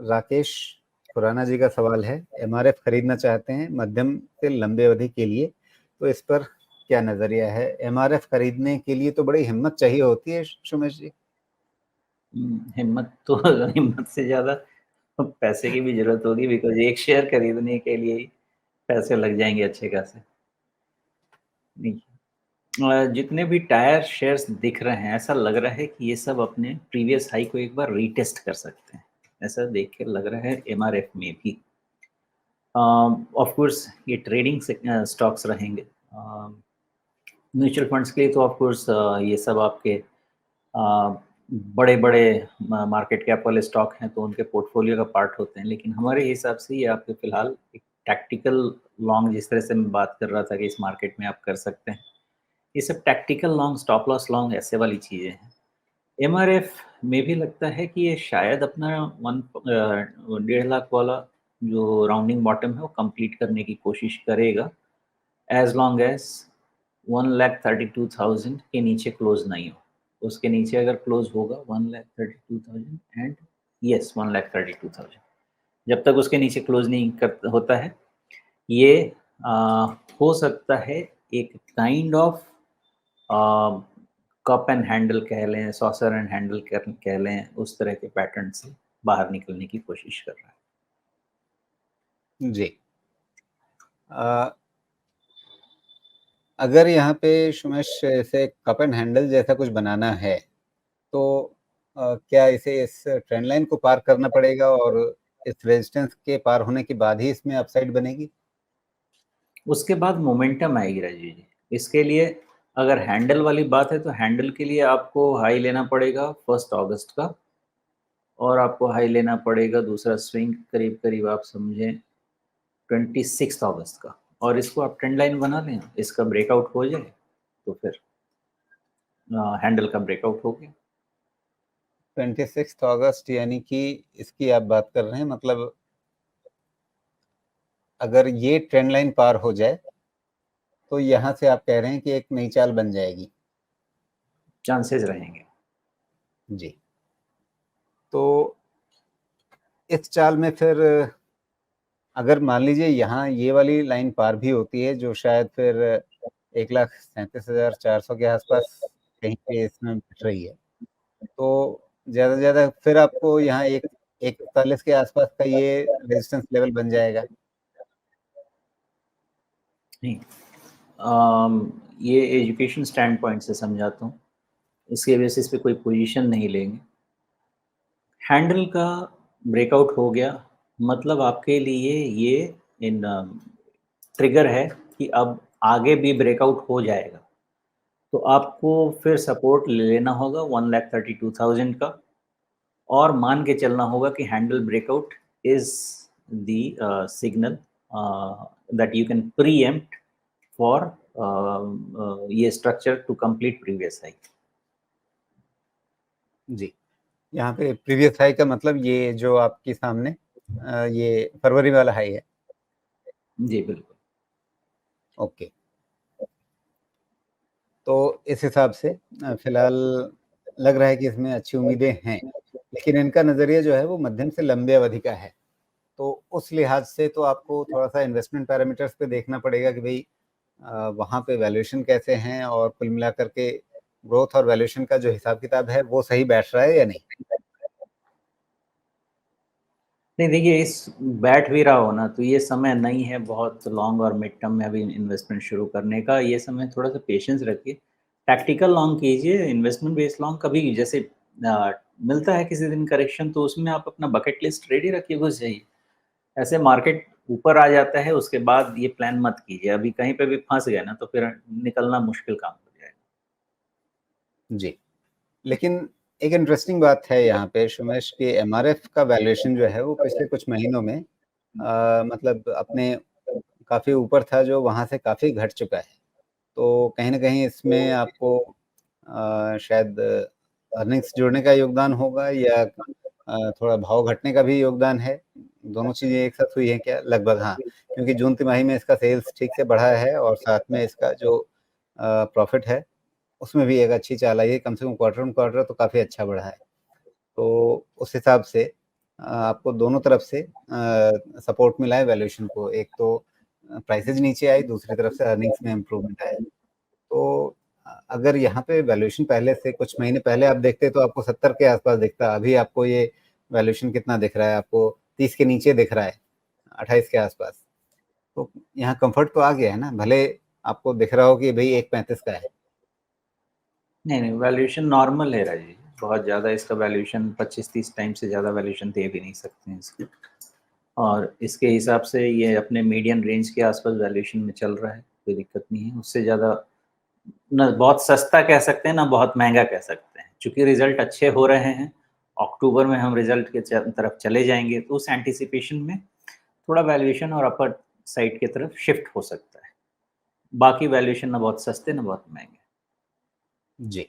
राकेश खुराना जी का सवाल है, एमआरएफ खरीदना चाहते हैं मध्यम से लंबे अवधि के लिए, तो इस पर क्या नज़रिया है? एमआरएफ खरीदने के लिए तो बड़ी हिम्मत चाहिए होती है सुमेश जी। हिम्मत तो हिम्मत से ज़्यादा पैसे की भी ज़रूरत होगी, बिकॉज़ एक शेयर खरीदने के लिए ही पैसे लग जाएँगे अच्छे खासे। नहीं, जितने भी टायर शेयर्स दिख रहे हैं, ऐसा लग रहा है कि ये सब अपने प्रीवियस हाई को एक बार रीटेस्ट कर सकते हैं। ऐसा देख के लग रहा है एमआरएफ में भी। ऑफ कोर्स ये ट्रेडिंग स्टॉक्स रहेंगे। म्यूचुअल फंड्स के लिए तो ऑफ कोर्स ये सब आपके बड़े-बड़े मार्केट कैप वाले स्टॉक हैं, तो उनके पोर्टफोलियो का पार्ट होते हैं। लेकिन हमारे हिसाब से ये आपके फ़िलहाल एक टैक्टिकल लॉन्ग, जिस तरह से मैं बात कर रहा था कि इस मार्केट में आप कर सकते हैं। ये सब tactical long, stop loss long, ऐसे वाली चीज़ें हैं। एमआरएफ में भी लगता है कि ये शायद अपना 1.5 लाख वाला जो राउंडिंग बॉटम है, वो कंप्लीट करने की कोशिश करेगा, एज़ लॉन्ग एज़ 1,32,000 के नीचे क्लोज़ नहीं हो। उसके नीचे अगर क्लोज़ होगा 1,32,000 एंड यस 1,32,000, जब तक उसके नीचे क्लोज़ नहीं कर होता है, ये अ, हो सकता है एक kind of a, cup and handle कह लें, सॉसर एंड हैंडल कह लें, उस तरह के पैटर्न से बाहर निकलने की कोशिश कर रहा है। जी। अगर यहाँ पे सुमेश ऐसे कप एंड हैंडल जैसा कुछ बनाना है, तो क्या इसे इस ट्रेंड लाइन को पार करना पड़ेगा और इस रेजिस्टेंस के पार होने के बाद ही इसमें अपसाइड बनेगी? उसके बाद मोमेंटम आएगी राजीव जी। इसके लिए अगर हैंडल वाली बात है, तो हैंडल के लिए आपको हाई लेना पड़ेगा 1 अगस्त का, और आपको हाई लेना पड़ेगा दूसरा स्विंग करीब-करीब आप समझें 26 अगस्त का, और इसको आप ट्रेंड लाइन बना लें, इसका ब्रेकआउट हो जाए, तो फिर हैंडल का ब्रेकआउट हो गया। 26 अगस्त यानी कि इसकी आप बात कर रहे हैं, मतलब अगर ये ट्रेंड लाइन पार हो जाए, तो यहाँ से आप कह रहे हैं कि एक नई चाल बन जाएगी। चांसेस रहेंगे। जी। तो इस चाल में फिर अगर मान लीजिए यहाँ ये वाली लाइन पार भी होती है, जो शायद फिर 1,37,400 के आसपास कहीं पे इसमें बैठ रही है, तो ज़्यादा से ज़्यादा फिर आपको यहाँ 1,41 के आसपास का ये रेजिस्टेंस लेवल बन जाएगा। नहीं, ये एजुकेशन स्टैंड पॉइंट से समझाता हूँ, इसके बेसिस पे कोई पोजीशन नहीं लेंगे। हैंडल का ब्रेकआउट हो गया, मतलब आपके लिए ये इन ट्रिगर है कि अब आगे भी ब्रेकआउट हो जाएगा। तो आपको फिर सपोर्ट ले लेना होगा 1,32,000 का, और मान के चलना होगा कि handle breakout is the signal that you can preempt for ये structure to complete previous high. जी। यहाँ पे प्रीवियस हाई का मतलब ये जो आपके सामने ये फरवरी वाला हाई है। जी, बिल्कुल। ओके। तो इस हिसाब से फिलहाल लग रहा है कि इसमें अच्छी उम्मीदें हैं, लेकिन इनका नज़रिया जो है वो मध्यम से लंबे अवधि का है। तो उस लिहाज से तो आपको थोड़ा-सा इन्वेस्टमेंट पैरामीटर्स पे देखना पड़ेगा कि भई वहाँ पे वैल्यूएशन कैसे हैं और कुल मिलाकर के ग्रोथ और वैल्यूएशन का जो हिसाब-किताब है वो सही बैठ रहा है या नहीं? नहीं देखिए, इस बैठ भी रहा हो ना, तो ये समय नहीं है बहुत लॉन्ग और मिड टर्म में अभी इन्वेस्टमेंट शुरू करने का। ये समय थोड़ा-सा पेशेंस रखिए। टैक्टिकल लॉन्ग कीजिए, इन्वेस्टमेंट बेस्ड लॉन्ग कभी जैसे मिलता है किसी दिन करेक्शन, तो उसमें आप अपना बकेट लिस्ट रेडी रखिए, घुस जाइए। ऐसे मार्केट ऊपर आ जाता है, उसके बाद ये प्लान मत कीजिए। अभी कहीं पे भी फँस गए ना, तो फिर निकलना मुश्किल काम हो जाएगा। जी। लेकिन एक इंटरेस्टिंग बात है यहाँ पे सुमेश कि एमआरएफ का वैल्यूएशन जो है वो पिछले कुछ महीनों में मतलब अपने काफ़ी ऊपर था, जो वहाँ से काफ़ी घट चुका है। तो कहीं न कहीं इसमें आपको शायद अर्निंग्स जुड़ने का योगदान होगा या थोड़ा भाव घटने का भी योगदान है? दोनों चीज़ें एक साथ हुई हैं क्या? लगभग हाँ, क्योंकि जून तिमाही में इसका सेल्स ठीक से बढ़ा है और साथ में इसका जो प्रॉफ़िट है, उसमें भी एक अच्छी चाल आई है, कम से कम क्वार्टर ऑन क्वार्टर तो काफ़ी अच्छा बढ़ा है। तो उस हिसाब से आपको दोनों तरफ से सपोर्ट मिला है वैल्यूएशन को। एक तो प्राइसेज़ नीचे आई, दूसरी तरफ से अर्निंग्स में इम्प्रूवमेंट आया। तो अगर यहाँ पे वैल्यूएशन पहले से कुछ महीने पहले आप देखते तो आपको 70 के आस-पास दिखता, अभी आपको ये वैल्यूएशन कितना दिख रहा है? आपको 30 के नीचे दिख रहा है, 28 के आस-पास। तो यहाँ कम्फर्ट तो आ गया है ना, भले आपको दिख रहा हो कि भई 1.35 का है। नहीं, नहीं, वैल्यूएशन नॉर्मल है राजीव जी। बहुत ज़्यादा इसका वैल्यूएशन 25-30 टाइम से ज़्यादा वैल्यूएशन दे भी नहीं सकते हैं इसकी। और इसके हिसाब से ये अपने मीडियन रेंज के आसपास वैल्यूएशन में चल रहा है, कोई दिक्कत नहीं है। उससे ज़्यादा ना बहुत सस्ता कह सकते हैं, ना बहुत महँगा कह सकते हैं। चूँकि रिज़ल्ट अच्छे हो रहे हैं, अक्टूबर में हम रिज़ल्ट के तरफ चले जाएँगे, तो उस एंटीसिपेशन में थोड़ा वैल्यूएशन और अपर साइड की तरफ शिफ्ट हो सकता है। बाकी वैल्यूएशन ना बहुत सस्ते, ना बहुत महँगे। जी।